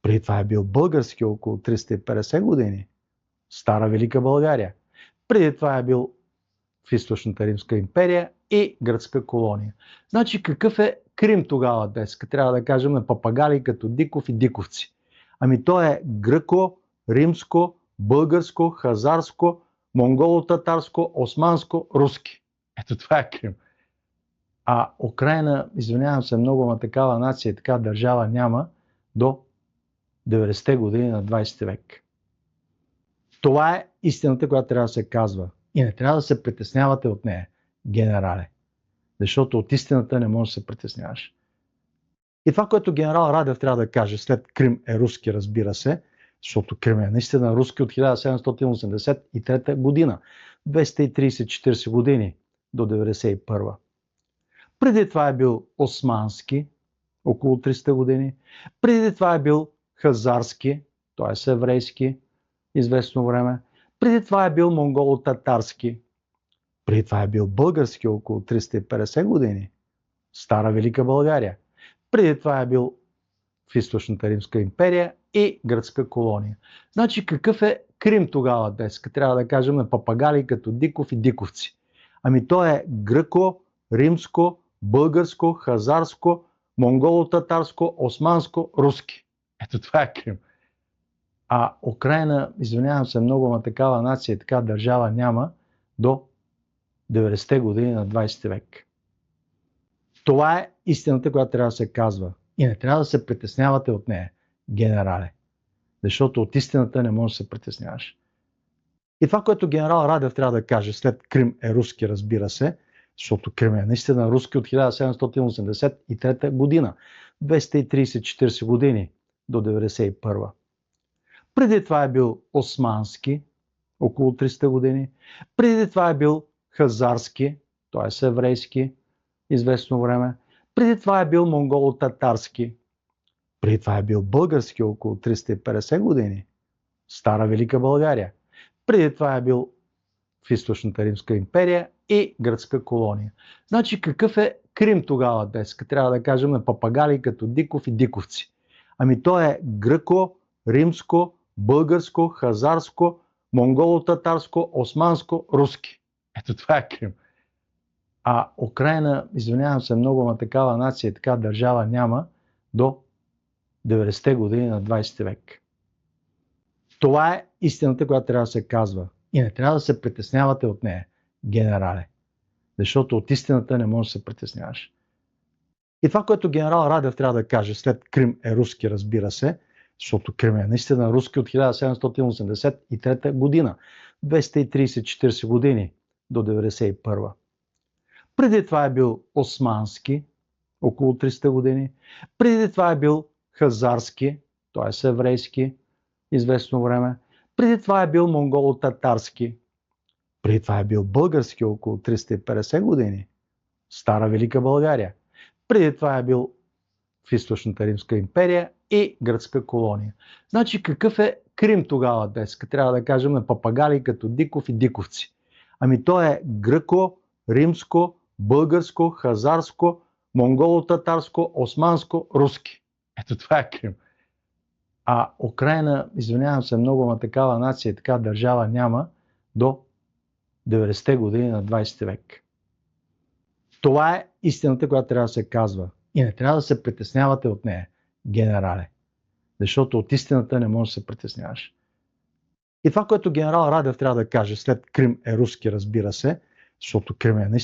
Преди това е бил български около 350 години. Стара Велика България. Преди това е бил в Източната Римска империя и гръцка колония. Значи какъв е Крим тогава днес? Трябва да кажем на папагали като Диков и Диковци. Ами то е гръко, римско, българско, хазарско, монголо-татарско, османско, руски. Ето това е Крим. А Украйна, извинявам се много, ама такава нация и така държава няма до 90-те години на 20 век. Това е истината, която трябва да се казва. И не трябва да се притеснявате от нея, генерале. Защото от истината не можеш да се притесняваш. И това, което генерал Радев трябва да каже, след Крим е руски, разбира се, защото Крим е наистина руски от 1783 година, 230-40 години до 91. Преди това е бил османски, около 300 години. Преди това е бил хазарски, т.е. еврейски, известно време. Преди това е бил монголо-татарски. Преди това е бил български около 350 години. Стара Велика България. Преди това е бил в Източната Римска империя и гръцка колония. Значи какъв е Крим тогава днес? Трябва да кажем на папагали като Диков и Диковци. Ами то е гръко, римско, българско, хазарско, монголо-татарско, османско, руски. Ето това е Крим. А Украйна, извинявам се много, ама такава нация и така държава няма до 90-те години на 20 век. Това е истината, която трябва да се казва. И не трябва да се притеснявате от нея, генерале. Защото от истината не можеш да се притесняваш. И това, което генерал Радев трябва да каже, след Крим е руски, разбира се, защото Крим е наистина руски от 1783 година, 230-40 години до 91. Преди това е бил османски, около 300 години. Преди това е бил хазарски, т.е. еврейски, известно време. Преди това е бил монголо-татарски. Преди това е бил български около 350 години. Стара Велика България. Преди това е бил в Източната Римска империя и гръцка колония. Значи какъв е Крим тогава днес? Трябва да кажем на папагали като Диков и Диковци. Ами то е гръко, римско, българско, хазарско, монголо-татарско, османско, руски. Ето това е Крим. А Украйна, извинявам се много, ама такава нация и така държава няма до 90-те години на 20 век. Това е истината, която трябва да се казва. И не трябва да се притеснявате от нея, генерале. Защото от истината не можеш да се притесняваш. И това, което генерал Радев трябва да каже, след Крим е руски, разбира се, защото Крим е наистина руски от 1783 година, 230-40 години до 91. Преди това е бил османски, около 300 години. Преди това е бил хазарски, т.е. еврейски, известно време. Преди това е бил монголо-татарски. Преди това е бил български около 350 години. Стара Велика България. Преди това е бил в Източната Римска империя и гръцка колония. Значи какъв е Крим тогава днес? Трябва да кажем на папагали като Диков и Диковци. Ами то е гръко, римско, българско, хазарско, монголо-татарско, османско, руски. Ето това е Крим. А Украйна, извинявам се много, ама такава нация и така държава няма до 90-те години на 20 век. Това е истината, която трябва да се казва. И не трябва да се притеснявате от нея, генерале. Защото от истината не можеш да се притесняваш. И това, което генерал Радев трябва да каже, след Крим е руски, разбира се, защото Крим е наистина